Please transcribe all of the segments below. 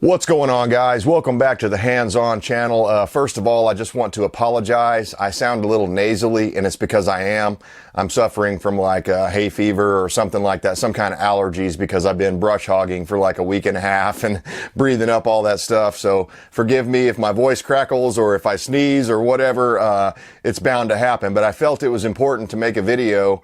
What's going on, guys? Welcome back to the Hands-On channel. First of all, I just want to apologize. I sound a little nasally, and it's because I'm suffering from like hay fever or something like that, some kind of allergies, because I've been brush hogging for like a week and a half and breathing up all that stuff. So forgive me if my voice crackles or if I sneeze or whatever. It's bound to happen, but I felt it was important to make a video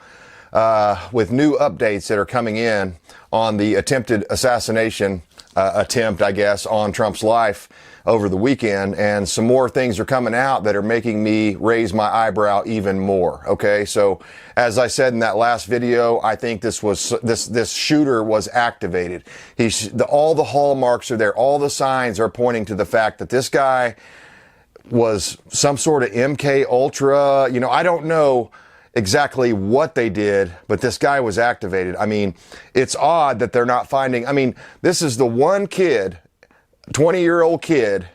with new updates that are coming in on the attempted assassination attempt, I guess, on Trump's life over the weekend, and some more things are coming out that are making me raise my eyebrow even more. Okay, so as I said in that last video, I think this shooter was activated. All the hallmarks are there. All the signs are pointing to the fact that this guy was some sort of MK Ultra. You know, I don't know exactly what they did, but this guy was activated. I mean, it's odd that they're not finding. I mean, this is the one kid, 20-year-old kid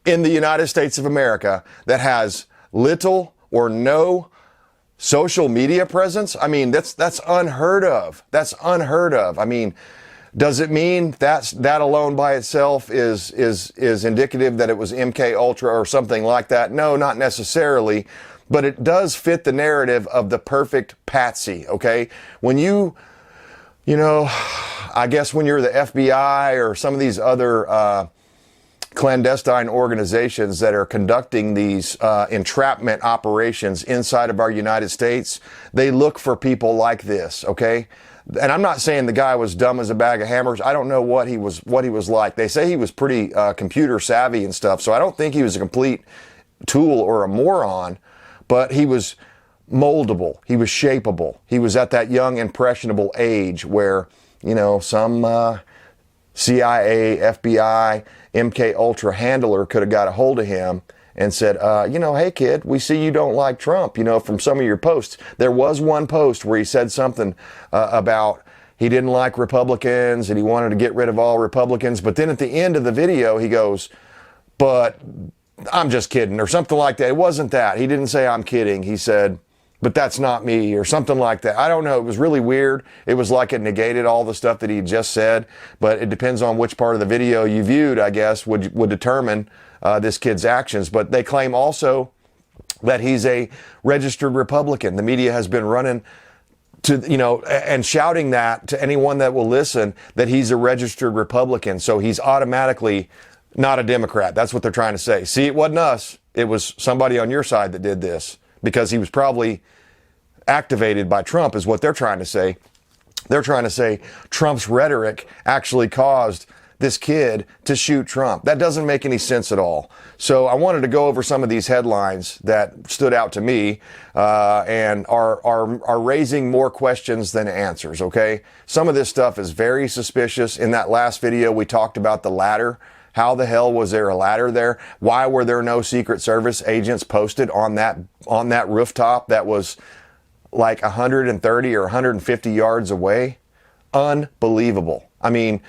in the United States of America that has little or no social media presence. I mean, that's unheard of. That's unheard of. I mean, does it mean that alone by itself is indicative that it was MK Ultra or something like that? No, not necessarily. But it does fit the narrative of the perfect patsy, okay? When you know, I guess when you're the FBI or some of these other clandestine organizations that are conducting these entrapment operations inside of our United States, they look for people like this, okay? And I'm not saying the guy was dumb as a bag of hammers. I don't know what he was like. They say he was pretty computer savvy and stuff, so I don't think he was a complete tool or a moron. But he was moldable. He was shapeable. He was at that young, impressionable age where, you know, some CIA, FBI, MK Ultra handler could have got a hold of him and said, you know, hey, kid, we see you don't like Trump, you know, from some of your posts. There was one post where he said something about he didn't like Republicans and he wanted to get rid of all Republicans. But then at the end of the video, he goes, but I'm just kidding, or something like that. It wasn't that. He didn't say I'm kidding. He said, but that's not me, or something like that. I don't know. It was really weird. It was like it negated all the stuff that he just said, but it depends on which part of the video you viewed, I guess, would determine this kid's actions. But they claim also that he's a registered Republican. The media has been running to, you know, and shouting that to anyone that will listen, that he's a registered Republican. So he's automatically not a Democrat. That's what they're trying to say. See, it wasn't us. It was somebody on your side that did this, because he was probably activated by Trump, is what they're trying to say. They're trying to say Trump's rhetoric actually caused this kid to shoot Trump. That doesn't make any sense at all. So I wanted to go over some of these headlines that stood out to me and are raising more questions than answers, okay? Some of this stuff is very suspicious. In that last video, we talked about the ladder. How the hell was there a ladder there? Why were there no Secret Service agents posted on that rooftop that was like 130 or 150 yards away? Unbelievable. I mean,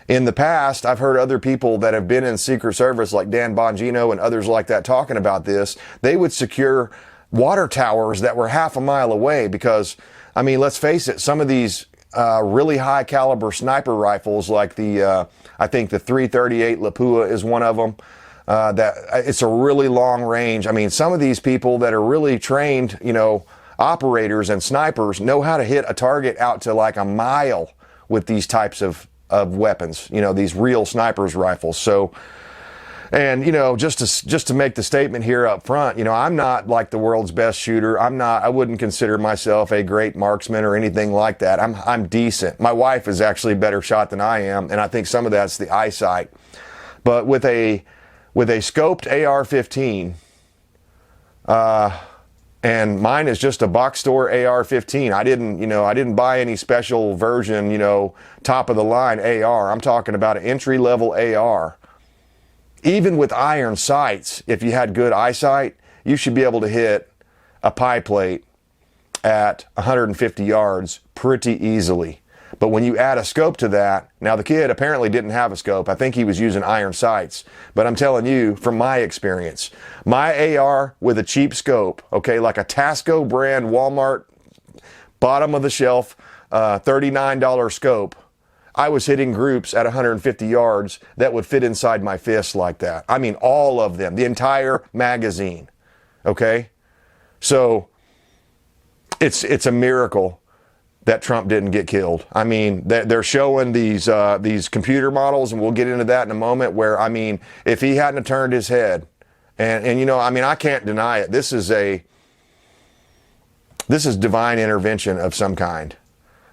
in the past, I've heard other people that have been in Secret Service, like Dan Bongino and others like that, talking about this. They would secure water towers that were half a mile away because, I mean, let's face it, some of these really high caliber sniper rifles, like I think the 338 Lapua is one of them. That it's a really long range. I mean, some of these people that are really trained, you know, operators and snipers know how to hit a target out to like a mile with these types of weapons. You know, these real snipers rifles. So, and, you know, just to make the statement here up front, you know, I'm not like the world's best shooter. I wouldn't consider myself a great marksman or anything like that. I'm decent. My wife is actually a better shot than I am, and I think some of that's the eyesight. But with a scoped AR-15, and mine is just a box store AR-15. I didn't buy any special version, you know, top of the line AR. I'm talking about an entry-level AR. Even with iron sights, if you had good eyesight, you should be able to hit a pie plate at 150 yards pretty easily. But when you add a scope to that, now the kid apparently didn't have a scope. I think he was using iron sights. But I'm telling you, from my experience, my AR with a cheap scope, okay, like a Tasco brand Walmart bottom of the shelf $39 scope, I was hitting groups at 150 yards that would fit inside my fist like that. I mean, all of them, the entire magazine. Okay? So it's a miracle that Trump didn't get killed. I mean, they're showing these computer models, and we'll get into that in a moment, where, I mean, if he hadn't turned his head, and you know, I mean, I can't deny it. This is divine intervention of some kind.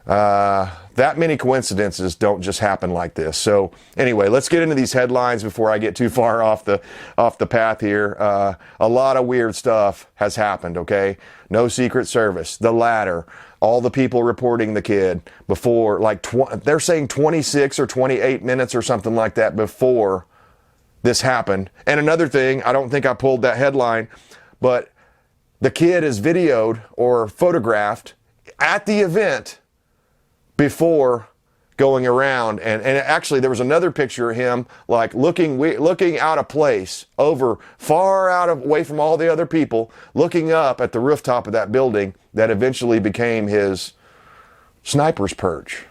That many coincidences don't just happen like this. So anyway, let's get into these headlines before I get too far off the path here. A lot of weird stuff has happened, okay? No Secret Service, the ladder, all the people reporting the kid before, like, they're saying 26 or 28 minutes or something like that before this happened. And another thing, I don't think I pulled that headline, but the kid is videoed or photographed at the event before going around, and actually there was another picture of him like looking out of place, far out away from all the other people, looking up at the rooftop of that building that eventually became his sniper's perch,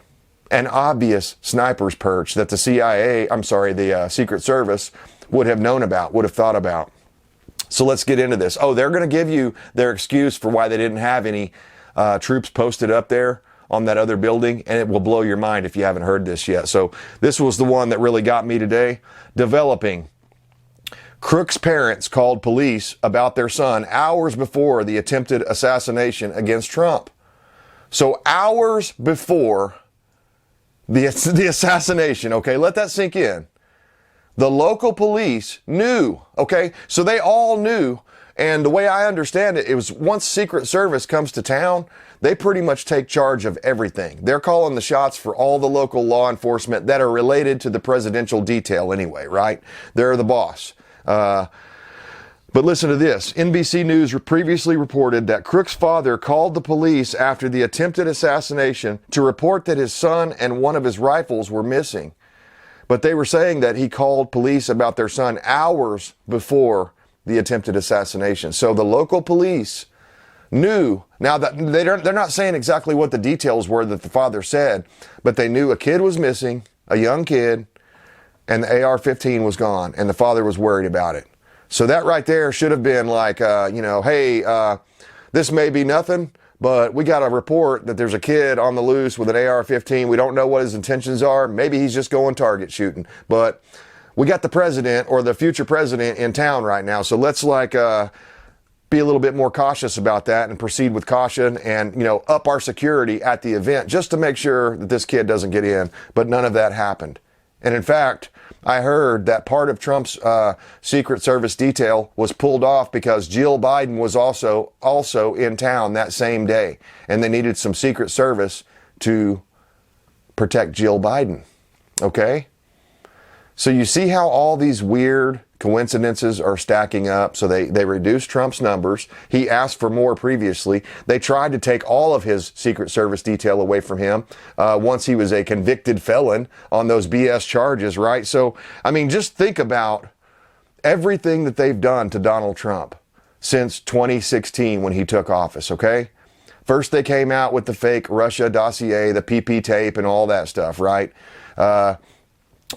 an obvious sniper's perch that the Secret Service would have known about, would have thought about. So let's get into this. Oh, they're going to give you their excuse for why they didn't have any troops posted up there on that other building, and it will blow your mind if you haven't heard this yet. So this was the one that really got me today. Developing. Crook's parents called police about their son hours before the attempted assassination against Trump. So hours before the assassination, okay, let that sink in. The local police knew, okay, so they all knew. And the way I understand it, it was once Secret Service comes to town, they pretty much take charge of everything. They're calling the shots for all the local law enforcement that are related to the presidential detail anyway, right? They're the boss. But listen to this. NBC News previously reported that Crook's father called the police after the attempted assassination to report that his son and one of his rifles were missing. But they were saying that he called police about their son hours before the attempted assassination. So the local police knew. Now that they're not saying exactly what the details were that the father said, but they knew a kid was missing, a young kid, and the AR-15 was gone, and the father was worried about it. So that right there should have been like, hey, this may be nothing, but we got a report that there's a kid on the loose with an AR-15. We don't know what his intentions are. Maybe he's just going target shooting, but we got the president or the future president in town right now. So let's be a little bit more cautious about that and proceed with caution and, you know, up our security at the event just to make sure that this kid doesn't get in. But none of that happened. And in fact, I heard that part of Trump's Secret Service detail was pulled off because Jill Biden was also in town that same day. And they needed some Secret Service to protect Jill Biden. Okay? So you see how all these weird coincidences are stacking up. So they reduced Trump's numbers. He asked for more previously. They tried to take all of his Secret Service detail away from him once he was a convicted felon on those BS charges, right? So, I mean, just think about everything that they've done to Donald Trump since 2016 when he took office, okay? First, they came out with the fake Russia dossier, the PP tape, and all that stuff, right?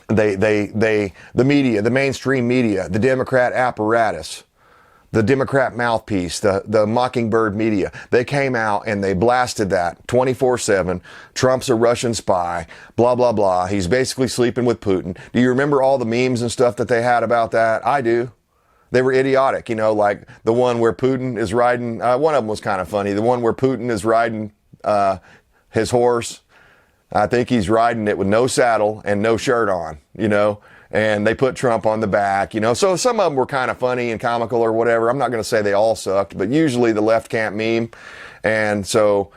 The media, the mainstream media, the Democrat apparatus, the Democrat mouthpiece, the Mockingbird media, they came out and they blasted that 24/7. Trump's a Russian spy, blah, blah, blah. He's basically sleeping with Putin. Do you remember all the memes and stuff that they had about that? I do. They were idiotic, you know, like the one where Putin is riding, one of them was kind of funny. The one where Putin is riding his horse. I think he's riding it with no saddle and no shirt on, you know, and they put Trump on the back, you know. So some of them were kind of funny and comical or whatever. I'm not going to say they all sucked, but usually the left can't meme. And so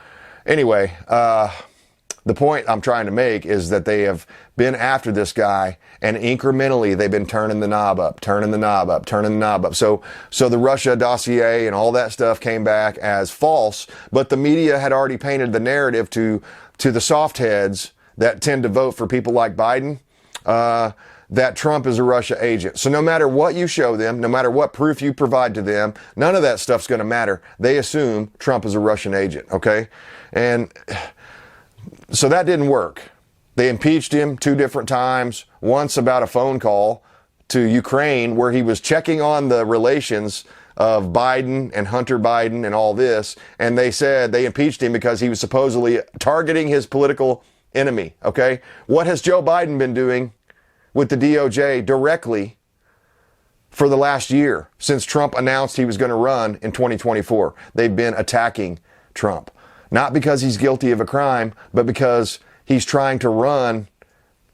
anyway, the point I'm trying to make is that they have been after this guy, and incrementally they've been turning the knob up, turning the knob up, turning the knob up. So the Russia dossier and all that stuff came back as false, but the media had already painted the narrative to the soft heads that tend to vote for people like Biden, that Trump is a Russia agent. So no matter what you show them, no matter what proof you provide to them, none of that stuff's going to matter. They assume Trump is a Russian agent, okay? And so that didn't work. They impeached him 2 different times, once about a phone call to Ukraine where he was checking on the relations of Biden and Hunter Biden and all this. And they said they impeached him because he was supposedly targeting his political enemy. Okay. What has Joe Biden been doing with the DOJ directly for the last year since Trump announced he was going to run in 2024? They've been attacking Trump, not because he's guilty of a crime, but because he's trying to run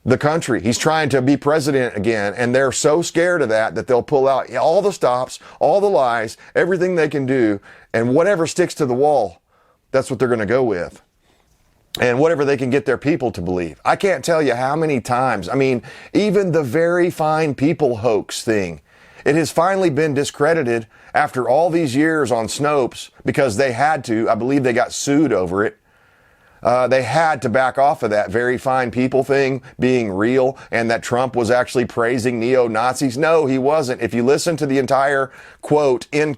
the country. He's trying to be president again. And they're so scared of that they'll pull out all the stops, all the lies, everything they can do. And whatever sticks to the wall, that's what they're going to go with. And whatever they can get their people to believe. I can't tell you how many times, I mean, even the very fine people hoax thing, it has finally been discredited after all these years on Snopes because they had to. I believe they got sued over it. They had to back off of that very fine people thing being real and that Trump was actually praising neo-Nazis. No, he wasn't. If you listen to the entire quote in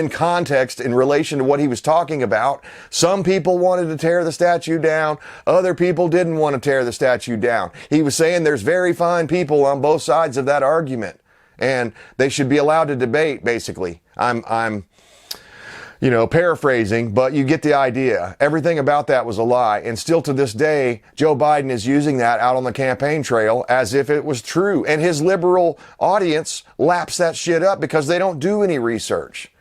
context in relation to what he was talking about, some people wanted to tear the statue down. Other people didn't want to tear the statue down. He was saying there's very fine people on both sides of that argument and they should be allowed to debate, basically. I'm paraphrasing, but you get the idea. Everything about that was a lie. And still to this day, Joe Biden is using that out on the campaign trail as if it was true. And his liberal audience laps that shit up because they don't do any research.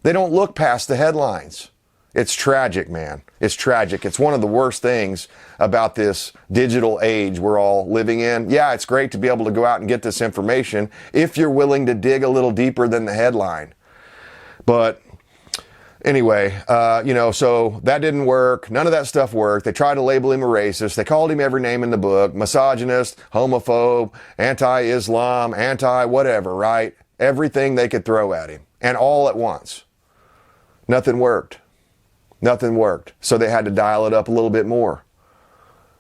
They don't look past the headlines. It's tragic, man. It's tragic. It's one of the worst things about this digital age we're all living in. Yeah, it's great to be able to go out and get this information if you're willing to dig a little deeper than the headline. But anyway, so that didn't work. None of that stuff worked. They tried to label him a racist. They called him every name in the book: misogynist, homophobe, anti-Islam, anti-whatever, right? Everything they could throw at him. And all at once. Nothing worked. Nothing worked. So they had to dial it up a little bit more.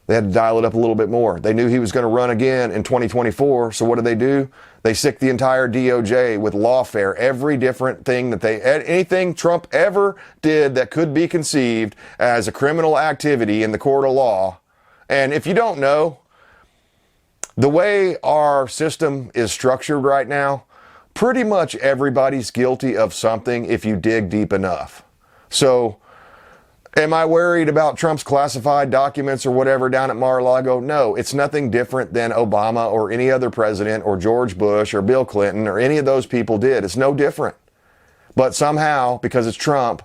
They knew he was going to run again in 2024. So what do? They sick the entire DOJ with lawfare, every different thing anything Trump ever did that could be conceived as a criminal activity in the court of law. And if you don't know, the way our system is structured right now, pretty much everybody's guilty of something if you dig deep enough. So, am I worried about Trump's classified documents or whatever down at Mar-a-Lago? No, it's nothing different than Obama or any other president or George Bush or Bill Clinton or any of those people did. It's no different. But somehow, because it's Trump,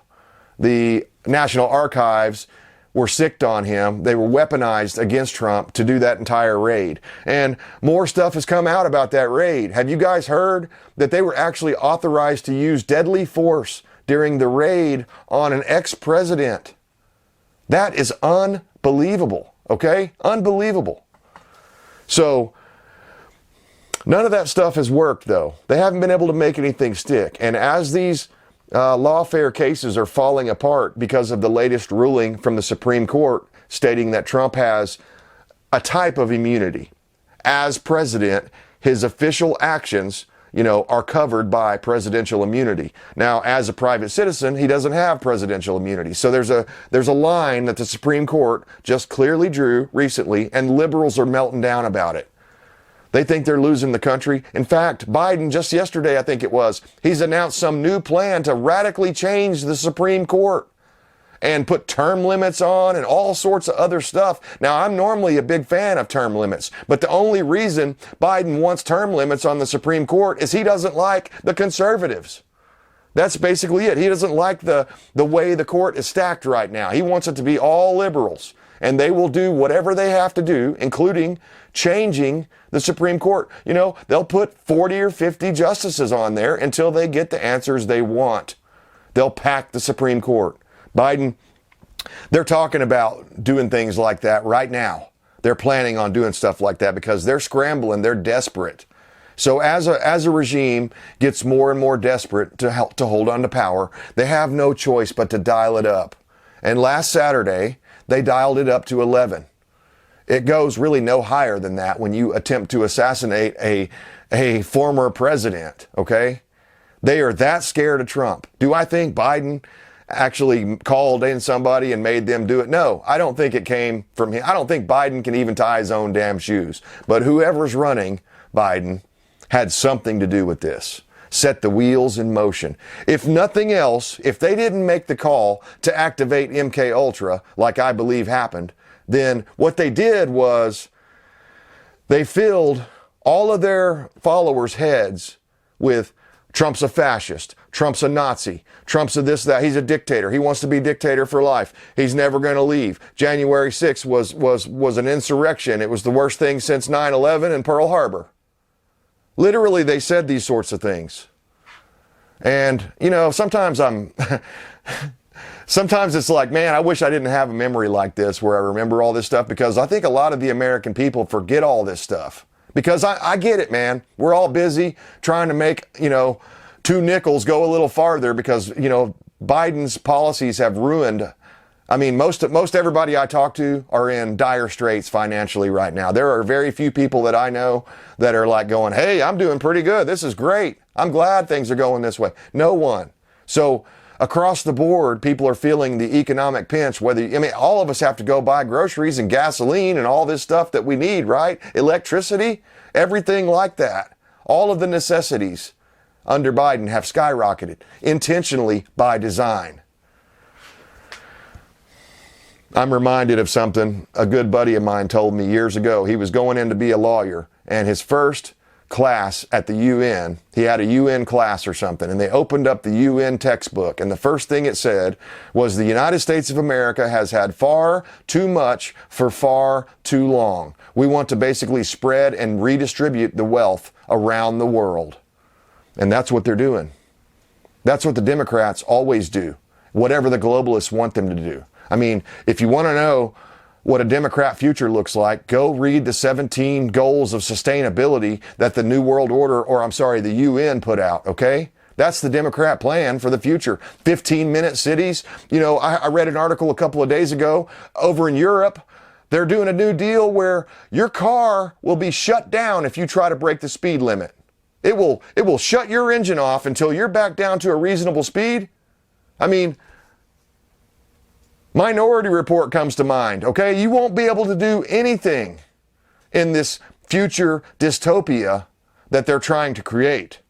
the National Archives were sicked on him. They were weaponized against Trump to do that entire raid. And more stuff has come out about that raid. Have you guys heard that they were actually authorized to use deadly force during the raid on an ex-president? That is unbelievable, okay? Unbelievable. So, none of that stuff has worked, though. They haven't been able to make anything stick. And as these lawfare cases are falling apart because of the latest ruling from the Supreme Court stating that Trump has a type of immunity. As president, his official actions are covered by presidential immunity. Now, as a private citizen, he doesn't have presidential immunity. So there's a line that the Supreme Court just clearly drew recently, and liberals are melting down about it. They think they're losing the country. In fact, Biden, just yesterday, I think it was, he's announced some new plan to radically change the Supreme Court and put term limits on and all sorts of other stuff. Now, I'm normally a big fan of term limits, but the only reason Biden wants term limits on the Supreme Court is he doesn't like the conservatives. That's basically it. He doesn't like the way the court is stacked right now. He wants it to be all liberals, and they will do whatever they have to do, including changing the Supreme Court. They'll put 40 or 50 justices on there until they get the answers they want. They'll pack the Supreme Court. Biden, they're talking about doing things like that right now. They're planning on doing stuff like that because they're scrambling. They're desperate. So as a regime gets more and more desperate to hold on to power, they have no choice but to dial it up. And last Saturday, they dialed it up to 11. It goes really no higher than that when you attempt to assassinate a former president, okay? They are that scared of Trump. Do I think Biden actually called in somebody and made them do it. No, I don't think it came from him. I don't think Biden can even tie his own damn shoes. But whoever's running Biden had something to do with this. Set the wheels in motion. If nothing else, if they didn't make the call to activate MK Ultra, like I believe happened, then what they did was they filled all of their followers' heads with Trump's a fascist, Trump's a Nazi, Trump's a this, that, he's a dictator, he wants to be dictator for life, he's never going to leave. January 6th was an insurrection. It was the worst thing since 9/11 and Pearl Harbor. Literally, they said these sorts of things. And, you know, sometimes sometimes it's like, man, I wish I didn't have a memory like this where I remember all this stuff, because I think a lot of the American people forget all this stuff. Because I get it, man. We're all busy trying to make, you know, 2 nickels go a little farther because, you know, Biden's policies have ruined. I mean, most everybody I talk to are in dire straits financially right now. There are very few people that I know that are like going, hey, I'm doing pretty good. This is great. I'm glad things are going this way. No one. So across the board, people are feeling the economic pinch. I mean, all of us have to go buy groceries and gasoline and all this stuff that we need, right? Electricity, everything like that. All of the necessities under Biden have skyrocketed intentionally by design. I'm reminded of something a good buddy of mine told me years ago. He was going in to be a lawyer, and his first class at the UN, he had a UN class or something, and they opened up the UN textbook, and the first thing it said was the United States of America has had far too much for far too long. We want to basically spread and redistribute the wealth around the world. And that's what they're doing. That's what the Democrats always do, whatever the globalists want them to do. I mean, if you want to know what a Democrat future looks like, go read the 17 goals of sustainability that the New World Order, the UN put out, okay? That's the Democrat plan for the future. 15-minute cities. You know, I read an article a couple of days ago over in Europe. They're doing a new deal where your car will be shut down if you try to break the speed limit. It will shut your engine off until you're back down to a reasonable speed. I mean, Minority Report comes to mind, okay? You won't be able to do anything in this future dystopia that they're trying to create.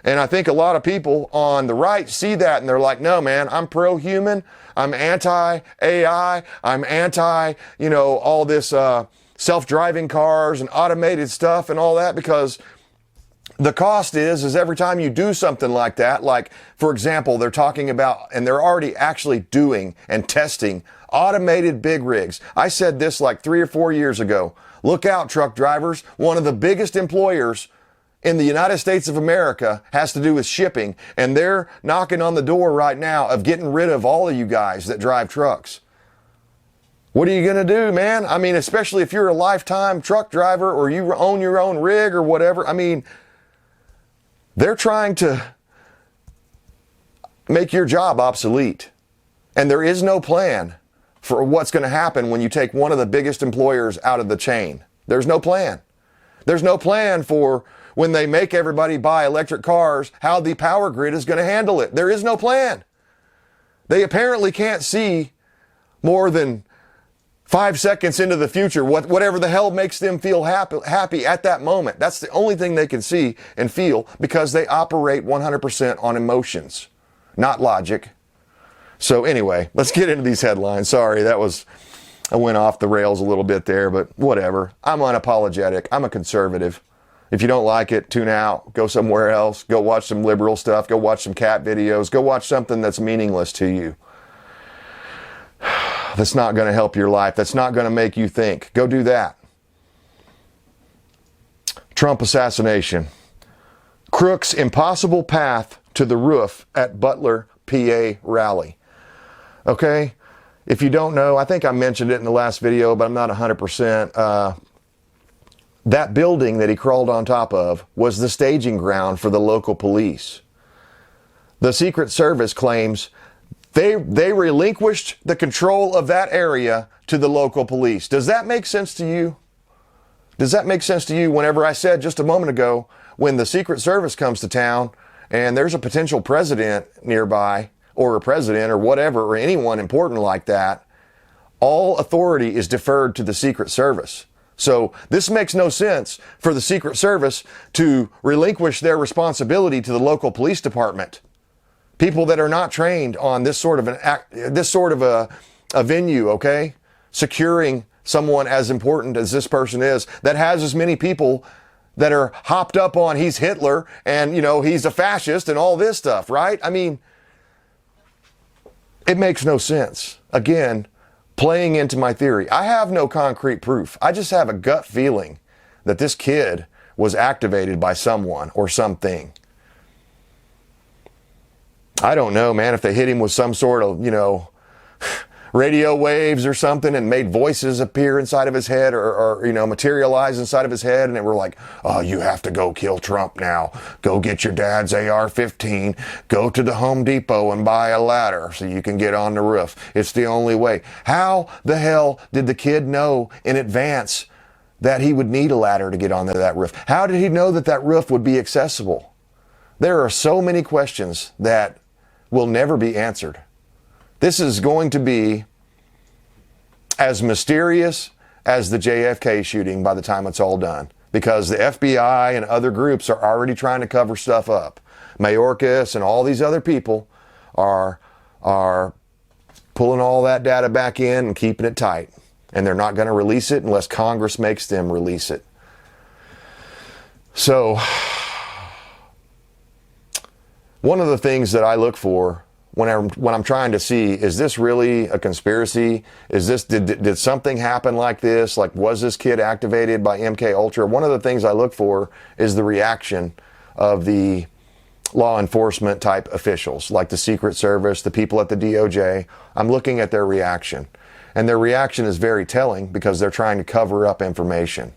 And I think a lot of people on the right see that and they're like, no, man, I'm pro-human. I'm anti-AI. I'm anti, you know, all this self-driving cars and automated stuff and all that, because the cost is every time you do something like that, like, for example, they're talking about, and they're already actually doing and testing automated big rigs. I said this like 3 or 4 years ago. Look out, truck drivers. One of the biggest employers in the United States of America has to do with shipping, and they're knocking on the door right now of getting rid of all of you guys that drive trucks. What are you going to do, man? I mean, especially if you're a lifetime truck driver or you own your own rig or whatever. I mean, they're trying to make your job obsolete. And there is no plan for what's going to happen when you take one of the biggest employers out of the chain. There's no plan. There's no plan for when they make everybody buy electric cars, how the power grid is going to handle it. There is no plan. They apparently can't see more than 5 seconds into the future, whatever the hell makes them feel happy at that moment. That's the only thing they can see and feel, because they operate 100% on emotions, not logic. So anyway, let's get into these headlines. Sorry, I went off the rails a little bit there, but whatever. I'm unapologetic. I'm a conservative. If you don't like it, tune out. Go somewhere else. Go watch some liberal stuff. Go watch some cat videos. Go watch something that's meaningless to you. That's not going to help your life. That's not going to make you think. Go do that. Trump assassination. Crook's impossible path to the roof at Butler, PA rally. Okay? If you don't know, I think I mentioned it in the last video, but I'm not 100%. That building that he crawled on top of was the staging ground for the local police. The Secret Service claims they relinquished the control of that area to the local police. Does that make sense to you? Does that make sense to you whenever I said just a moment ago, when the Secret Service comes to town and there's a potential president nearby, or a president or whatever, or anyone important like that, all authority is deferred to the Secret Service. So this makes no sense for the Secret Service to relinquish their responsibility to the local police department. People that are not trained on this sort of a venue, okay? Securing someone as important as this person is, that has as many people that are hopped up on he's Hitler and, he's a fascist and all this stuff, right? I mean, it makes no sense. Again, playing into my theory. I have no concrete proof. I just have a gut feeling that this kid was activated by someone or something. I don't know, man, if they hit him with some sort of, radio waves or something and made voices appear inside of his head or materialize inside of his head, and they were like, oh, you have to go kill Trump now. Go get your dad's AR-15. Go to the Home Depot and buy a ladder so you can get on the roof. It's the only way. How the hell did the kid know in advance that he would need a ladder to get onto that roof? How did he know that that roof would be accessible? There are so many questions that will never be answered. This is going to be as mysterious as the JFK shooting by the time it's all done, because the FBI and other groups are already trying to cover stuff up. Mayorkas and all these other people are pulling all that data back in and keeping it tight, and they're not going to release it unless Congress makes them release it. So, one of the things that I look for when I'm trying to see, is this really a conspiracy? Did something happen like this? Like, was this kid activated by MK Ultra? One of the things I look for is the reaction of the law enforcement type officials, like the Secret Service, the people at the DOJ. I'm looking at their reaction. And their reaction is very telling because they're trying to cover up information.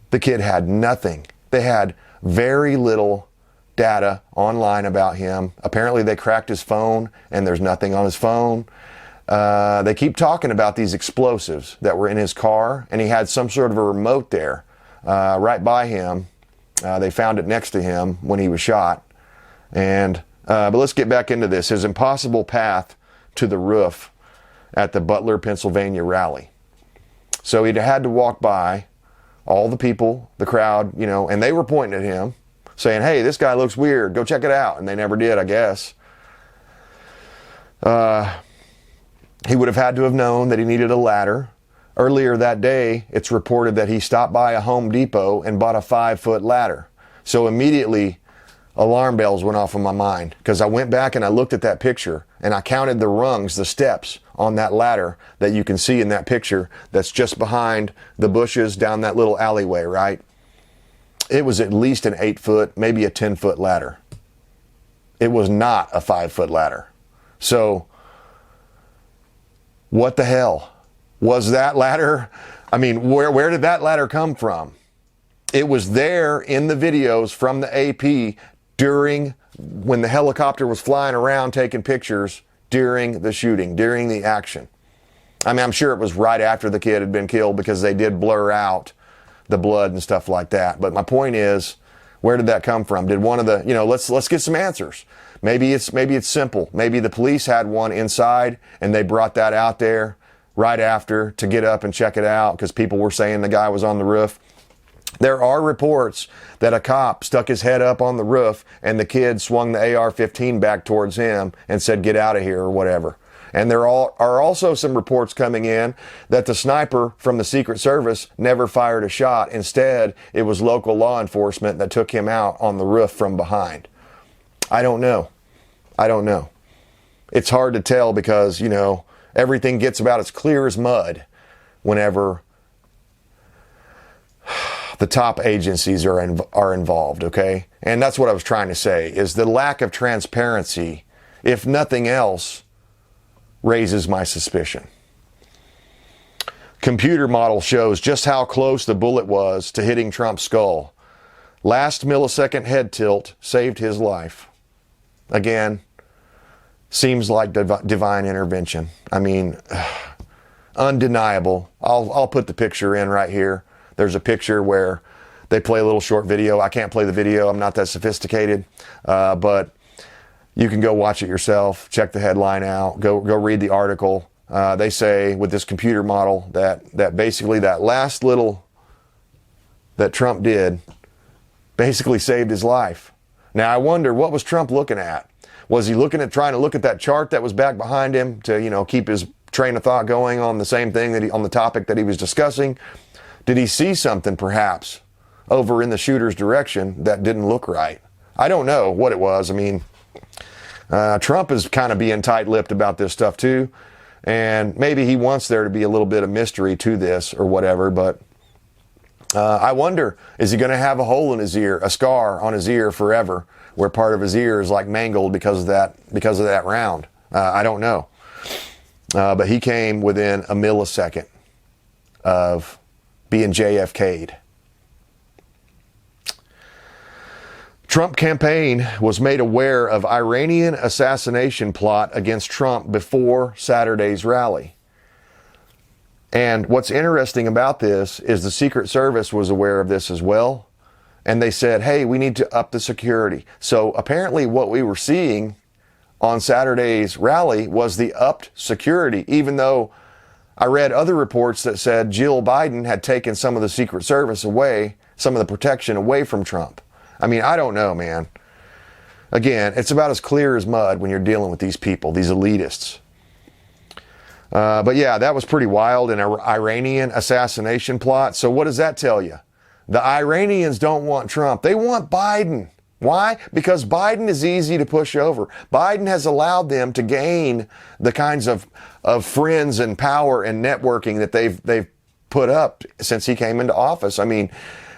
The kid had nothing. They had very little data online about him. Apparently they cracked his phone and there's nothing on his phone. They keep talking about these explosives that were in his car, and he had some sort of a remote there right by him. They found it next to him when he was shot. But let's get back into this. His impossible path to the roof at the Butler, Pennsylvania rally. So he'd had to walk by all the people, the crowd, and they were pointing at him, saying, hey, this guy looks weird, go check it out. And they never did, I guess. He would have had to have known that he needed a ladder. Earlier that day, it's reported that he stopped by a Home Depot and bought a 5-foot ladder. So immediately, alarm bells went off in my mind, because I went back and I looked at that picture and I counted the rungs, the steps on that ladder that you can see in that picture that's just behind the bushes down that little alleyway, right? It was at least an 8-foot, maybe a 10-foot ladder. It was not a 5-foot ladder. So, what the hell? Was that ladder? I mean, where did that ladder come from? It was there in the videos from the AP when the helicopter was flying around taking pictures during the shooting, during the action. I mean, I'm sure it was right after the kid had been killed, because they did blur out the blood and stuff like that. But my point is, where did that come from? Did one of the, let's get some answers. Maybe it's simple. Maybe the police had one inside and they brought that out there right after to get up and check it out, because people were saying the guy was on the roof. There are reports that a cop stuck his head up on the roof and the kid swung the AR-15 back towards him and said, get out of here, or whatever. And there are also some reports coming in that the sniper from the Secret Service never fired a shot. Instead, it was local law enforcement that took him out on the roof from behind. I don't know. It's hard to tell because, everything gets about as clear as mud whenever the top agencies are involved, okay? And that's what I was trying to say, is the lack of transparency, if nothing else, raises my suspicion. Computer model shows just how close the bullet was to hitting Trump's skull. Last millisecond head tilt saved his life. Again, seems like divine intervention. I mean, undeniable. I'll put the picture in right here. There's a picture where they play a little short video. I can't play the video. I'm not that sophisticated, but you can go watch it yourself. Check the headline out. Go read the article. They say with this computer model that basically that last little that Trump did basically saved his life. Now I wonder, what was Trump looking at? Was he trying to look at that chart that was back behind him to, keep his train of thought going on the same thing on the topic that he was discussing? Did he see something perhaps over in the shooter's direction that didn't look right? I don't know what it was. I mean, Trump is kind of being tight-lipped about this stuff too, and maybe he wants there to be a little bit of mystery to this or whatever, but I wonder, is he going to have a hole in his ear, a scar on his ear forever, where part of his ear is like mangled because of that round? I don't know. But he came within a millisecond of being JFK'd. Trump campaign was made aware of Iranian assassination plot against Trump before Saturday's rally. And what's interesting about this is the Secret Service was aware of this as well. And they said, hey, we need to up the security. So apparently what we were seeing on Saturday's rally was the upped security, even though I read other reports that said Jill Biden had taken some of the Secret Service away, some of the protection away from Trump. I mean, I don't know, man. Again, it's about as clear as mud when you're dealing with these people, these elitists. But yeah, that was pretty wild, an Iranian assassination plot. So what does that tell you? The Iranians don't want Trump. They want Biden. Why? Because Biden is easy to push over. Biden has allowed them to gain the kinds of friends and power and networking that they've put up since he came into office. I mean,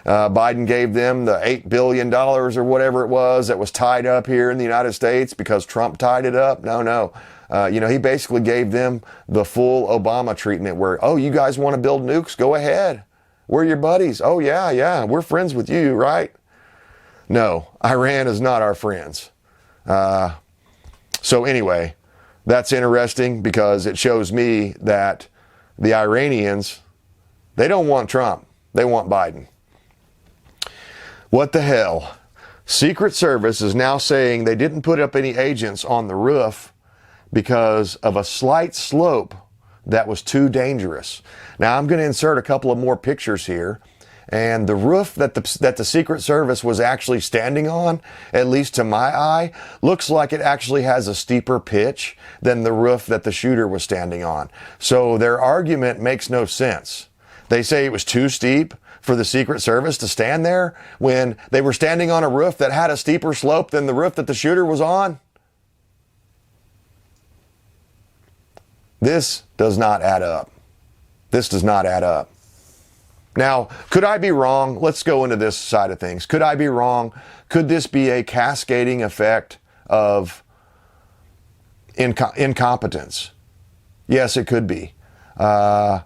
Biden gave them the $8 billion or whatever it was that was tied up here in the United States because Trump tied it up. No. He basically gave them the full Obama treatment where, oh, you guys want to build nukes? Go ahead. We're your buddies. Oh, yeah. We're friends with you, right? No, Iran is not our friends. So anyway, that's interesting because it shows me that the Iranians, they don't want Trump. They want Biden. What the hell? Secret Service is now saying they didn't put up any agents on the roof because of a slight slope that was too dangerous. Now I'm going to insert a couple of more pictures here. And the roof that the Secret Service was actually standing on, at least to my eye, looks like it actually has a steeper pitch than the roof that the shooter was standing on. So their argument makes no sense. They say it was too steep for the Secret Service to stand there when they were standing on a roof that had a steeper slope than the roof that the shooter was on. This does not add up. This does not add up. Now, could I be wrong? Let's go into this side of things. Could I be wrong? Could this be a cascading effect of incompetence? Yes, it could be. A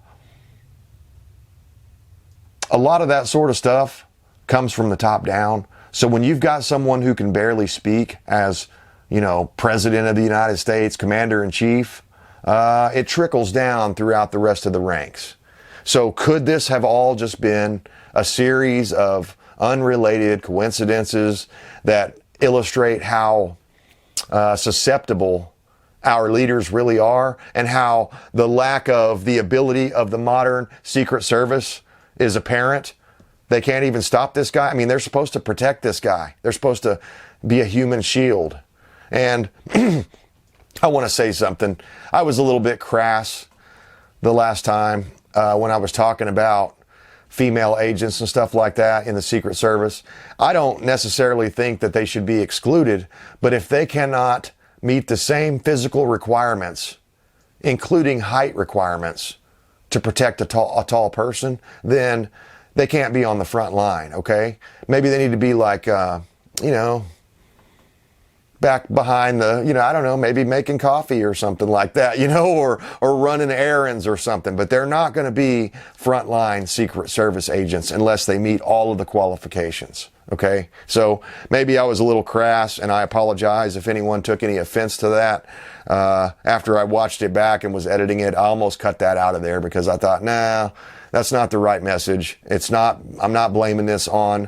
lot of that sort of stuff comes from the top down. So when you've got someone who can barely speak as, President of the United States, Commander in Chief, it trickles down throughout the rest of the ranks. So could this have all just been a series of unrelated coincidences that illustrate how susceptible our leaders really are and how the lack of the ability of the modern Secret Service is apparent? They can't even stop this guy. I mean, they're supposed to protect this guy. They're supposed to be a human shield. And I want to say something. I was a little bit crass the last time when I was talking about female agents and stuff like that in the Secret Service. I don't necessarily think that they should be excluded, but if they cannot meet the same physical requirements, including height requirements, to protect a tall person, then they can't be on the front line, okay? Maybe they need to be like, back behind the, I don't know, maybe making coffee or something like that, or running errands or something. But they're not going to be frontline Secret Service agents unless they meet all of the qualifications. Okay. So maybe I was a little crass, and I apologize if anyone took any offense to that. After I watched it back and was editing it, I almost cut that out of there because I thought, nah, That's not the right message. I'm not blaming this on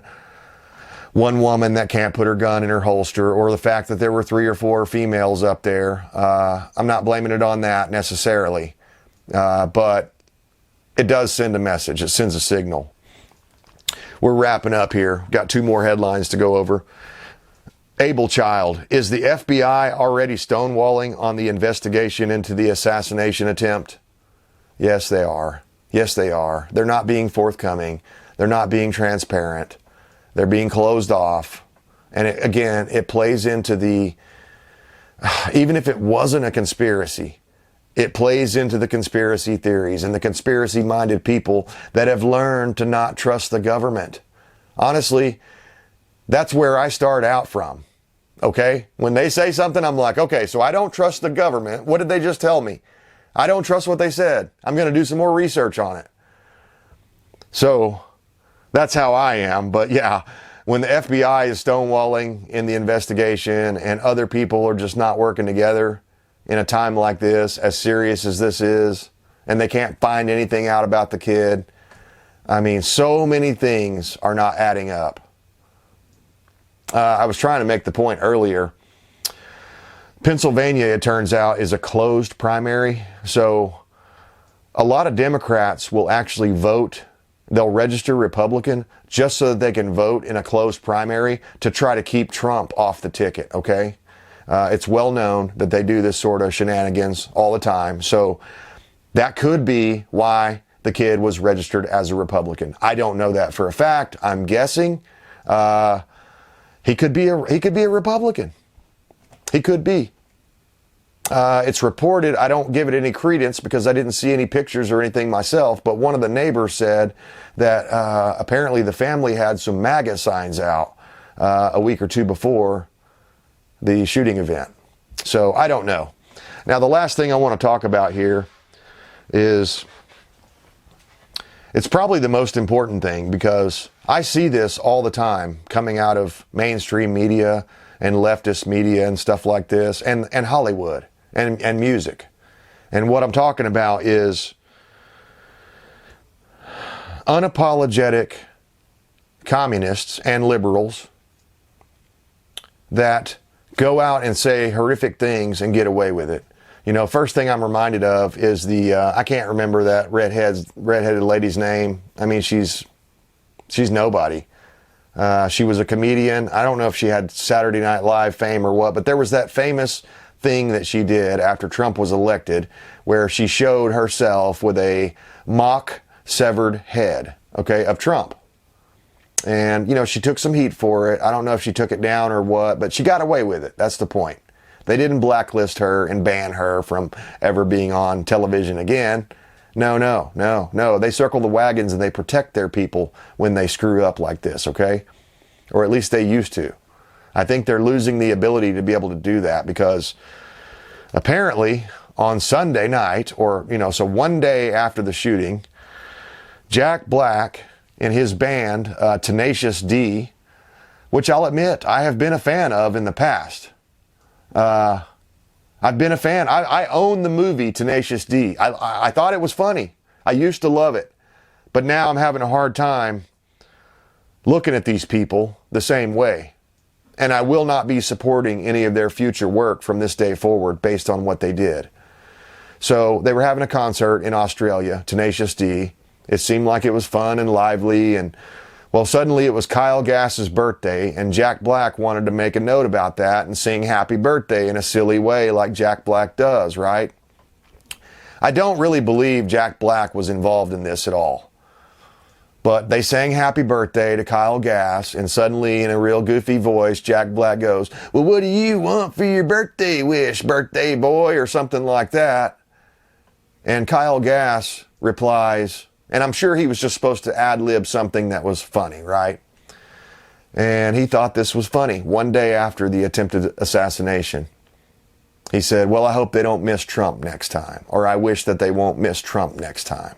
one woman that can't put her gun in her holster, or the fact that there were 3 or 4 females up there. I'm not blaming it on that necessarily. But it does send a message. It sends a signal. We're wrapping up here. Got 2 more headlines to go over. Able Child. Is the FBI already stonewalling on the investigation into the assassination attempt? Yes, they are. Yes, they are. They're not being forthcoming. They're not being transparent. They're being closed off. And again, it plays into the, even if it wasn't a conspiracy, it plays into the conspiracy theories and the conspiracy-minded people that have learned to not trust the government. Honestly, that's where I start out from. Okay? When they say something, I'm like, okay, so I don't trust the government. What did they just tell me? I don't trust what they said. I'm going to do some more research on it. So that's how I am. But yeah, when the FBI is stonewalling in the investigation and other people are just not working together in a time like this, as serious as this is, and they can't find anything out about the kid, I mean, so many things are not adding up. I was trying to make the point earlier. Pennsylvania, it turns out, is a closed primary. So a lot of Democrats will actually vote. They'll register Republican just so that they can vote in a closed primary to try to keep Trump off the ticket, okay? It's well known that they do this sort of shenanigans all the time. So that could be why the kid was registered as a Republican. I don't know that for a fact. I'm guessing. He could be a Republican. He could be. It's reported. I don't give it any credence because I didn't see any pictures or anything myself. But one of the neighbors said that apparently the family had some MAGA signs out a week or 2 before the shooting event. So I don't know. Now, the last thing I want to talk about here is, it's probably the most important thing, because I see this all the time coming out of mainstream media and leftist media and stuff like this, and Hollywood and music. And what I'm talking about is unapologetic communists and liberals that go out and say horrific things and get away with it. You know, first thing I'm reminded of is the, I can't remember that redheaded lady's name. I mean, she's nobody. She was a comedian. I don't know if she had Saturday Night Live fame or what, but there was that famous thing that she did after Trump was elected where she showed herself with a mock severed head, okay, of Trump. And, you know, she took some heat for it. I don't know if she took it down or what, but she got away with it. That's the point. They didn't blacklist her and ban her from ever being on television again. No. They circle the wagons and they protect their people when they screw up like this, okay? Or at least they used to. I think they're losing the ability to be able to do that because apparently on Sunday night, or, you know, so one day after the shooting, Jack Black and his band, Tenacious D, which I'll admit I have been a fan of in the past. I've been a fan. I own the movie Tenacious D. I thought it was funny. I used to love it. But now I'm having a hard time looking at these people the same way. And I will not be supporting any of their future work from this day forward based on what they did. So they were having a concert in Australia, Tenacious D. It seemed like it was fun and lively, and well, suddenly it was Kyle Gass's birthday, and Jack Black wanted to make a note about that and sing happy birthday in a silly way like Jack Black does, right? I don't really believe Jack Black was involved in this at all. But they sang happy birthday to Kyle Gass, and suddenly in a real goofy voice, Jack Black goes, "Well, what do you want for your birthday wish, birthday boy?" or something like that. And Kyle Gass replies, and I'm sure he was just supposed to ad-lib something that was funny, right? And he thought this was funny. One day after the attempted assassination, he said, "Well, I hope they don't miss Trump next time," or "I wish that they won't miss Trump next time."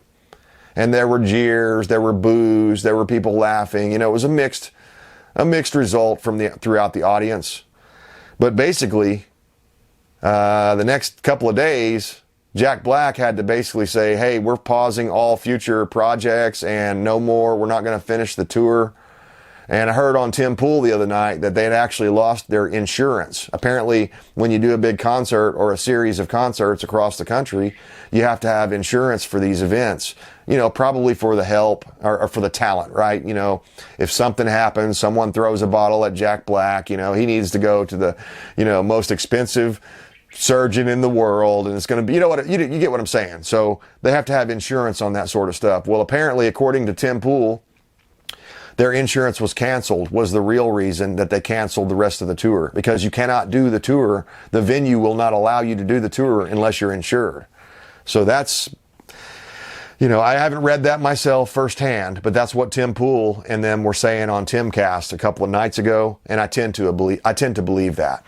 And there were jeers, there were boos, there were people laughing. You know, it was a mixed result from throughout the audience. But basically, the next couple of days, Jack Black had to basically say, hey, we're pausing all future projects and no more. We're not going to finish the tour. And I heard on Tim Pool the other night that they had actually lost their insurance. Apparently, when you do a big concert or a series of concerts across the country, you have to have insurance for these events. You know, probably for the help or for the talent, right? You know, if something happens, someone throws a bottle at Jack Black, you know, he needs to go to the, you know, most expensive surgeon in the world, and it's going to be, you know what, you get what I'm saying. So they have to have insurance on that sort of stuff. Well, apparently, according to Tim Pool, their insurance was canceled, was the real reason that they canceled the rest of the tour, because you cannot do the tour. The venue will not allow you to do the tour unless you're insured. So that's, you know, I haven't read that myself firsthand, but that's what Tim Pool and them were saying on Timcast a couple of nights ago, and I tend to believe that.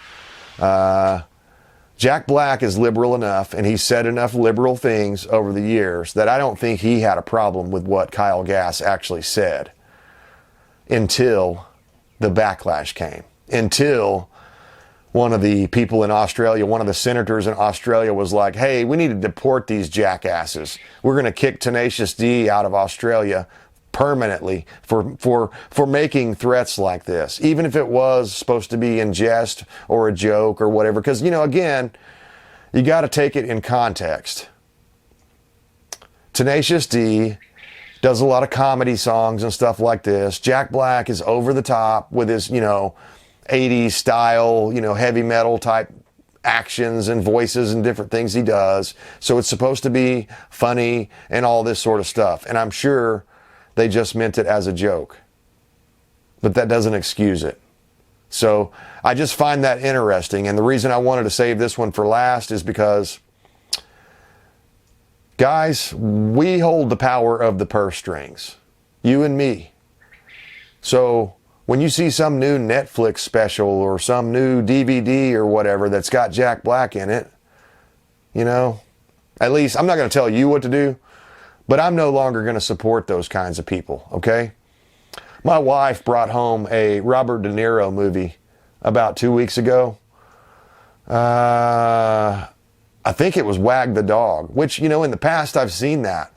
Jack Black is liberal enough, and he's said enough liberal things over the years that I don't think he had a problem with what Kyle Gass actually said. Until the backlash came. Until one of the people in Australia, one of the senators in Australia was like, hey, we need to deport these jackasses. We're going to kick Tenacious D out of Australia permanently for making threats like this, even if it was supposed to be in jest or a joke or whatever. Because, you know, again, you got to take it in context. Tenacious D does a lot of comedy songs and stuff like this. Jack Black is over the top with his, you know, 80s style, you know, heavy metal type actions and voices and different things he does. So it's supposed to be funny and all this sort of stuff. And I'm sure they just meant it as a joke. But that doesn't excuse it. So I just find that interesting. And the reason I wanted to save this one for last is because, guys, we hold the power of the purse strings. You and me. So when you see some new Netflix special or some new DVD or whatever that's got Jack Black in it, you know, at least I'm not going to tell you what to do, but I'm no longer going to support those kinds of people, okay? My wife brought home a Robert De Niro movie about 2 weeks ago. I think it was Wag the Dog, which, you know, in the past I've seen that.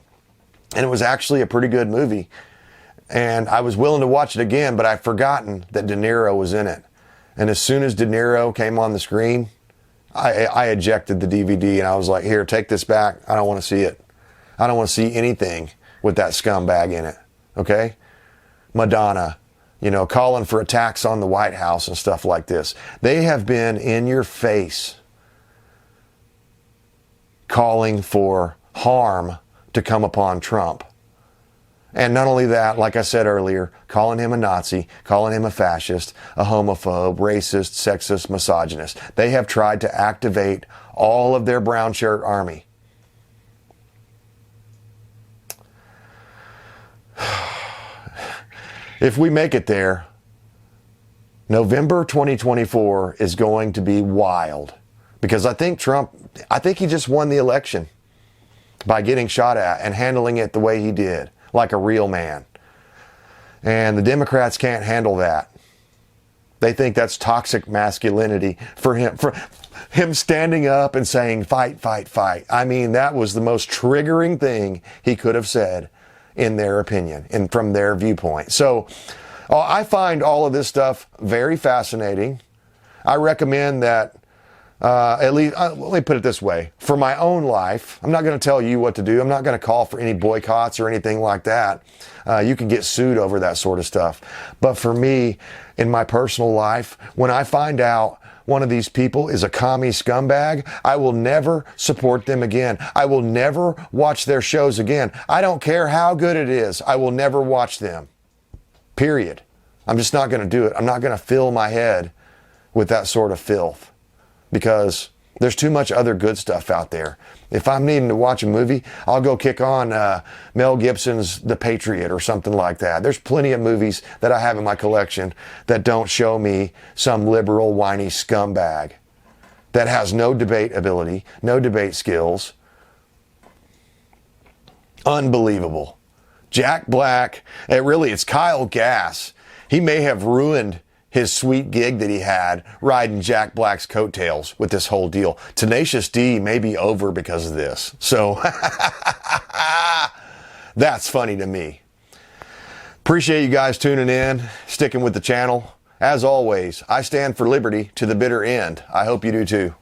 And it was actually a pretty good movie. And I was willing to watch it again, but I'd forgotten that De Niro was in it. And as soon as De Niro came on the screen, I ejected the DVD and I was like, here, take this back. I don't want to see it. I don't want to see anything with that scumbag in it. Okay? Madonna, you know, calling for attacks on the White House and stuff like this. They have been in your face calling for harm to come upon Trump. And not only that, like I said earlier, calling him a Nazi, calling him a fascist, a homophobe, racist, sexist, misogynist. They have tried to activate all of their brown shirt army. If we make it there, November 2024 is going to be wild. Because I think he just won the election by getting shot at and handling it the way he did, like a real man. And the Democrats can't handle that. They think that's toxic masculinity for him standing up and saying, fight, fight, fight. I mean, that was the most triggering thing he could have said, in their opinion and from their viewpoint. So I find all of this stuff very fascinating. I recommend that at least, let me put it this way. For my own life, I'm not going to tell you what to do. I'm not going to call for any boycotts or anything like that. You can get sued over that sort of stuff. But for me, in my personal life, when I find out one of these people is a commie scumbag, I will never support them again. I will never watch their shows again. I don't care how good it is. I will never watch them. Period. I'm just not going to do it. I'm not going to fill my head with that sort of filth. Because there's too much other good stuff out there. If I'm needing to watch a movie, I'll go kick on Mel Gibson's The Patriot or something like that. There's plenty of movies that I have in my collection that don't show me some liberal, whiny scumbag that has no debate ability, no debate skills. Unbelievable. Jack Black, it's Kyle Gass. He may have ruined his sweet gig that he had riding Jack Black's coattails with this whole deal. Tenacious D may be over because of this. So that's funny to me. Appreciate you guys tuning in, sticking with the channel. As always, I stand for liberty to the bitter end. I hope you do too.